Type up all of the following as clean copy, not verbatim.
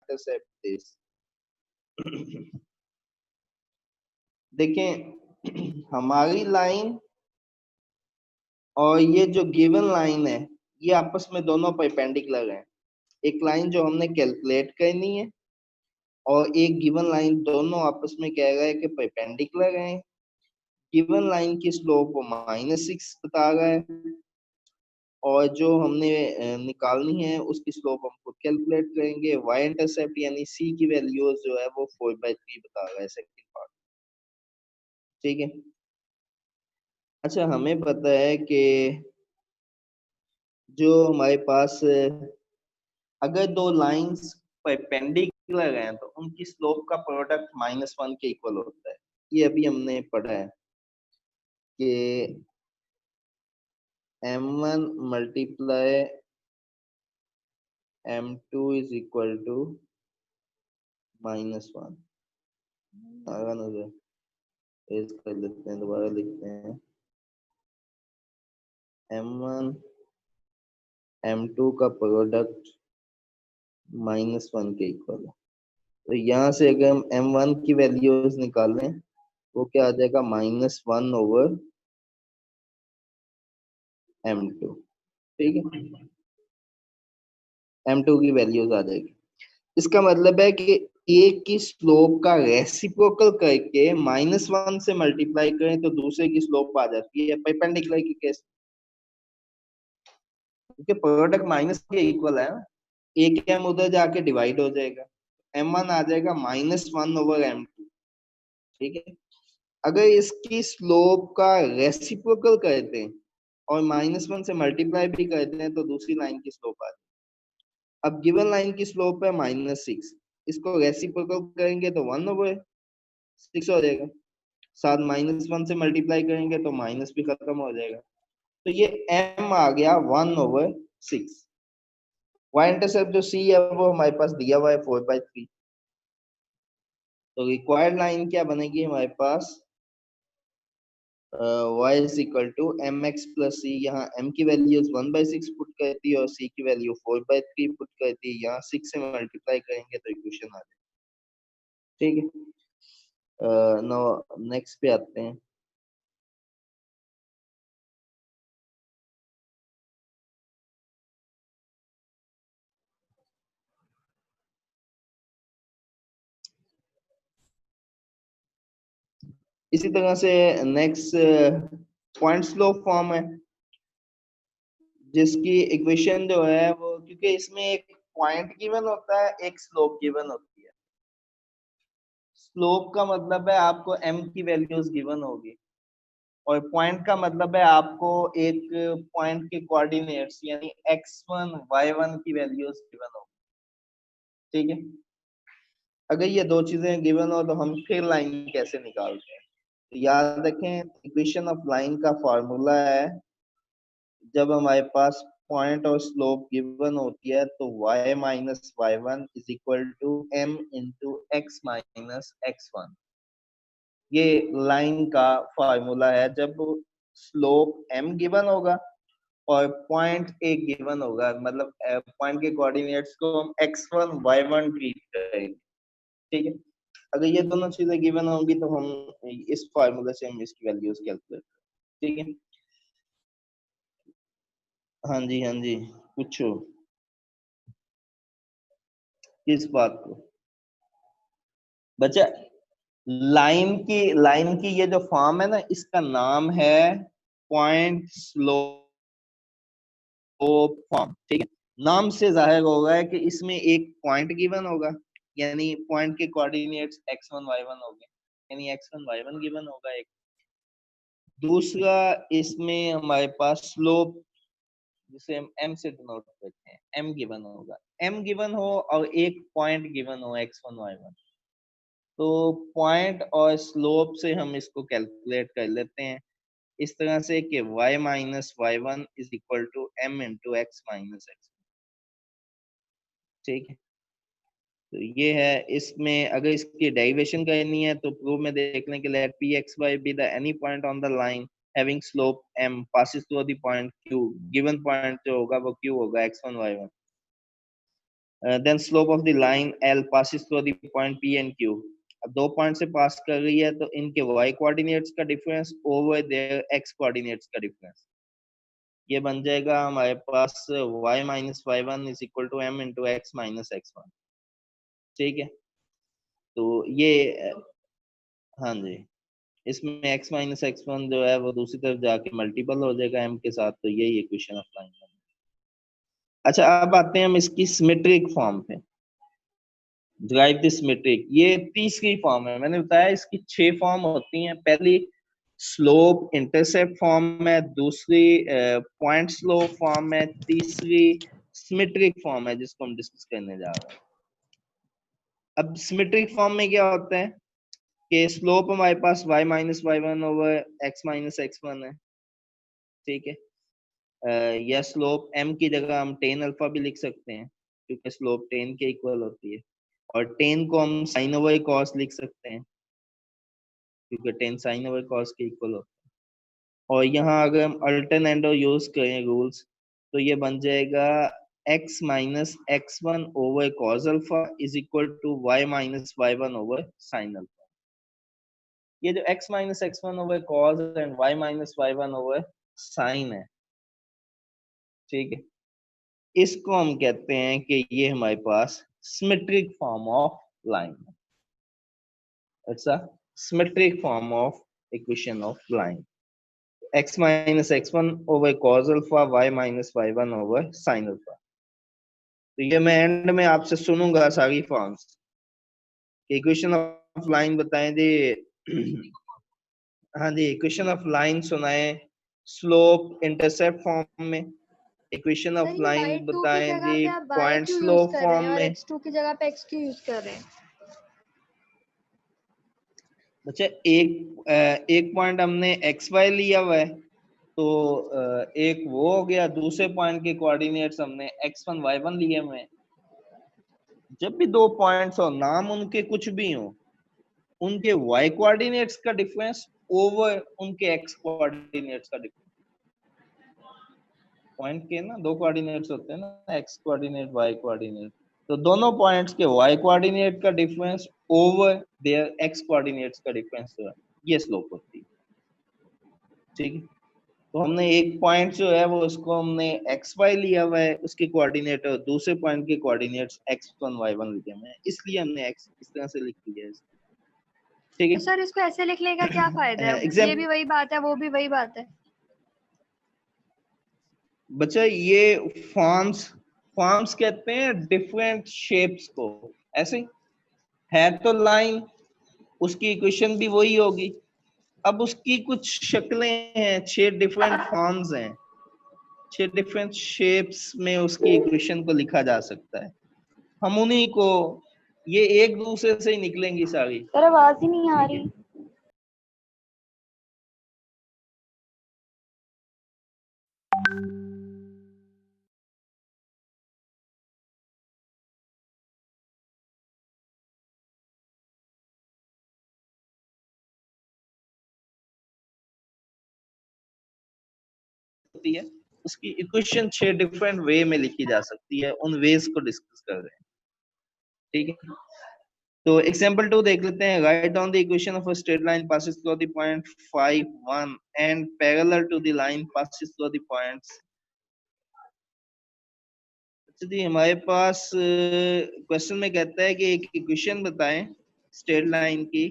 Intercept this. देखें हमारी line और ये जो गिवन लाइन है ये आपस में दोनों परपेंडिकुलर है। एक लाइन जो हमने कैलकुलेट करनी है और एक गिवन लाइन, दोनों आपस में कह रहा है कि परपेंडिकुलर है। गिवन लाइन की स्लोप -6 बता रहा है और जो हमने निकालनी है उसकी स्लोप हम खुद कैलकुलेट करेंगे। y इंटरसेप्ट यानी c की वैल्यूज जो है वो 4/3 बता रहा है सेकंड पार्ट। ठीक है। अच्छा हमें पता है कि जो हमारे पास अगर दो लाइंस परपेंडिकुलर हैं तो उनकी स्लोप का प्रोडक्ट -1 के इक्वल होता है। ये अभी हमने पढ़ा है कि m1 multiply m2 is equal to -1। आगा नजर इस कर लेते हैं, दोबारा लिखते हैं m1 m2 का प्रोडक्ट -1 के इक्वल है। तो यहाँ से अगर हम m1 की वैल्यूज निकालें वो क्या आ जाएगा, -1/m2। ठीक है, m2 की वैल्यूज आ जाएगी। इसका मतलब है कि एक की स्लोप का रेसिप्रोकल करके -1 से मल्टीप्लाई करें तो दूसरे की स्लोप आ जाती है परपेंडिकुलर की केस, क्योंकि प्रोडक्ट माइनस के इक्वल है। एक m उधर जाके डिवाइड हो जाएगा, m1 आ जाएगा -1/m2। ठीक है। अगर इसकी स्लोप का रेसिप्रोकल करते हैं और -1 से मल्टीप्लाई भी करते हैं तो दूसरी लाइन की स्लोप आ जाएगी। अब गिवन लाइन की स्लोप है -6, इसको रेसिप्रोकल करेंगे तो 1/6 हो जाएगा। साथ -1 से मल्टीप्लाई करेंगे तो माइनस भी खत्म हो जाएगा। तो ये m आ गया 1/6। y इंटरसेप्ट जो c है वो हमारे पास दिया हुआ है 4/3। तो रिक्वायर्ड लाइन क्या बनेगी हमारे पास, y is equal to mx plus c। यहाँ m की वैल्यू 1/6 पुट करती है और c की वैल्यू 4/3 पुट करती है। यहाँ 6 से मल्टीप्लाई करेंगे तो इक्वेशन आ जाएगी। ठीक है। नो नेक्स्ट पे आते हैं। इसी तरह से नेक्स्ट पॉइंट स्लोप फॉर्म है, जिसकी इक्वेशन जो है वो, क्योंकि इसमें एक पॉइंट गिवन होता है एक स्लोप गिवन होती है। स्लोप का मतलब है आपको m की वैल्यूज गिवन होगी और पॉइंट का मतलब है आपको एक पॉइंट के कोऑर्डिनेट्स यानी x1 y1 की वैल्यूज गिवन होगी। ठीक है। अगर ये दो चीजें गिवन हो तो हम फिर लाइन कैसे निकालते हैं, तो याद रखें इक्वेशन ऑफ लाइन का फॉर्मूला है, जब हमारे पास पॉइंट और स्लोप गिवन होती है तो y minus y1 is equal to m into x minus x1। ये लाइन का फॉर्मूला है जब स्लोप m गिवन होगा और पॉइंट एक गिवन होगा, मतलब पॉइंट के कोऑर्डिनेट्स को हम x1 y1 ट्रीट करेंगे। ठीक है। अगर ये दोनों चीजें गिवन होंगी तो हम इस फॉर्मूले से हम इसकी वैल्यूज कैलकुलेट करेंगे। ठीक है। हाँ जी हाँ जी, पूछो किस बात को। बच्चा लाइन की ये जो फॉर्म है ना, इसका नाम है पॉइंट स्लोप फॉर्म। ठीक है। नाम से जाहिर होगा है कि इसमें एक पॉइंट गिवन होगा, यानी पॉइंट के कोऑर्डिनेट्स x1 y1 हो गए, यानी x1 y1 गिवन होगा एक। दूसरा इसमें हमारे पास स्लोप, जिसे हम m से डिनोट करते हैं, m गिवन होगा। m गिवन हो और एक पॉइंट गिवन हो x1 y1, तो पॉइंट और स्लोप से हम इसको कैलकुलेट कर लेते हैं इस तरह से कि y minus y1 is equal to m into x minus x. ठीक है। तो ये है, इसमें अगर इसकी डेरिवेशन करनी है तो प्रूफ में देख लें कि late p x y be the any point on the line having slope m passes through the point q, given point जो होगा वो q होगा x1 y1। Then slope of the line L passes through the point P and Q. अब दो point से पास कर रही है तो इनके y कोऑर्डिनेट्स का difference over their x coordinates का डिफरेंस, ये बन जाएगा हमारे पास y minus y one is equal to m into x minus x one. ठीक है, तो ये हाँ जी, इसमें x माइनस एक्स वन जो है वो दूसरी तरफ जाके मल्टीपल हो जाएगा m के साथ, तो यही इक्वेशन ऑफ लाइन है। अच्छा, अब आते हैं हम इसकी सिमेट्रिक फॉर्म पे, ड्राइव द सिमेट्रिक। ये तीसरी फॉर्म है, मैंने बताया इसकी 6 फॉर्म होती हैं। पहली स्लोप इंटरसेप्ट फॉर्म है, दूसरी पॉइंट स्लोप फॉर्म है, तीसरी सिमेट्रिक फॉर्म है जिसको हम डिस्कस करने जा रहे हैं। अब सिमेट्रिक फॉर्म में क्या होता है कि स्लोप हमारे पास y minus y one over x minus x one है। ठीक है, या स्लोप m की जगह हम टेन अल्फा भी लिख सकते हैं क्योंकि स्लोप टेन के इक्वल होती है, और टेन को हम साइन ओवर कॉस लिख सकते हैं क्योंकि टेन साइन ओवर कॉस के इक्वल होता है। और यहाँ अगर हम अल्टरनेटो यूज करें रूल्स, तो ये बन जाएगा x minus x one over cos alpha is equal to y minus y one over sine alpha. ये जो x minus x one over cos and y minus y one over sine है, ठीक है, इसको हम कहते हैं कि ये हमारे पास सिमेट्रिक फॉर्म ऑफ लाइन है। It's a symmetric form of equation of line, x minus x one over cos alpha y minus y one over sine alpha. तो ये मैं एंड में आपसे सुनूंगा सारी फॉर्म्स, इक्वेशन ऑफ लाइन बताएं जी। हाँ जी, इक्वेशन ऑफ लाइन सुनाए स्लोप इंटरसेप्ट फॉर्म में, इक्वेशन ऑफ सर ये लाइन y2 की बताएं जगह जी पे आप y पॉइंट क्यों यूज स्लोप कर रहे फॉर्म हैं और में। x2 की जगह पे x क्यों यूज कर रहे हैं? बच्चे एक पॉइंट हमने एक्स वाई लिया हुआ है, तो एक वो हो गया, दूसरे पॉइंट के कोऑर्डिनेट्स हमने x1 y1 लिए हुए हैं। जब भी दो पॉइंट्स हो, नाम उनके कुछ भी हो, उनके y कोऑर्डिनेट्स का डिफरेंस ओवर उनके x कोऑर्डिनेट्स का डिफरेंस। पॉइंट के ना दो कोऑर्डिनेट्स होते हैं ना, x कोऑर्डिनेट y कोऑर्डिनेट, तो दोनों पॉइंट्स के y कोऑर्डिनेट का difference over their x coordinates का डिफरेंस जो है, ये स्लोप होती है। ठीक है, तो हमने एक पॉइंट जो है वो उसको हमने एक्स वाई लिया हुआ है, उसके कोऑर्डिनेट, और दूसरे पॉइंट के कोऑर्डिनेट्स x1 y1 लिखे हुए हैं, इसलिए हमने x इस तरह से लिख लिया है। ठीक तो सर इसको ऐसे लिखने का क्या फायदा है, है? ये भी वही बात है, वो भी वही बात है। बच्चा ये फॉर्म्स फॉर्म्स कहते हैं डिफरेंट शेप्स को, ऐसे है तो लाइन, उसकी इक्वेशन भी वही होगी, अब उसकी कुछ शक्लें हैं, 6 डिफरेंट फॉर्म्स हैं, 6 डिफरेंट शेप्स में उसकी इक्वेशन को लिखा जा सकता है, हम उन्हीं को, ये एक दूसरे से ही निकलेंगी सारी। सर आवाज ही नहीं आ रही। होती है उसकी इक्वेशन 6 डिफरेंट वे में लिखी जा सकती है, उन वेज को डिस्कस कर रहे हैं। ठीक है, तो एग्जांपल 2 देख लेते हैं। Write down the equation of a straight line passes through the point 5 1 and parallel to the line passes through the points. जी हमारे पास क्वेश्चन में कहता है कि एक इक्वेशन बताएं स्ट्रेट लाइन की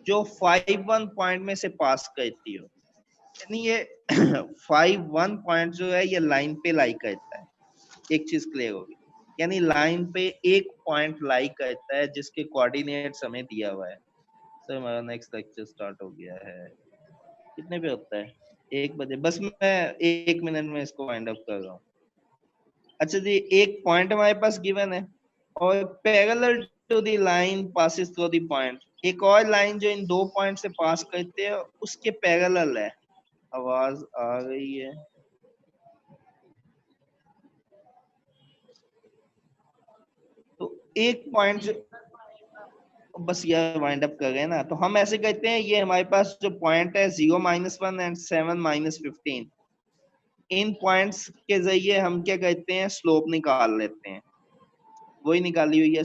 जो 5 1 पॉइंट में से पास करती हो, यानी ये 5 1 पॉइंट जो है ये लाइन पे लाई करता है। एक चीज क्लियर होगी, यानी लाइन पे एक पॉइंट लाई करता है जिसके कोऑर्डिनेट्स हमें दिया हुआ है। सर हमारा नेक्स्ट लेक्चर स्टार्ट हो गया है, कितने पे होता है? 1 बजे, बस मैं 1 मिनट में इसको वाइंड अप कर रहा हूँ। अच्छा जी, एक पॉइंट हमारे पास गिवन है और parallel to the line passes through the point, एक और लाइन जो इन दो पॉइंट से पास करते हैं उसके पैरेलल है। आवाज आ रही है? तो एक पॉइंट, बस ये वाइंड अप कर रहे हैं ना, तो हम ऐसे कहते हैं ये हमारे पास जो पॉइंट है 0 -1 एंड 7 -15, इन पॉइंट्स के जरिए हम क्या कहते हैं स्लोप निकाल लेते हैं। वही निकाली हुई है।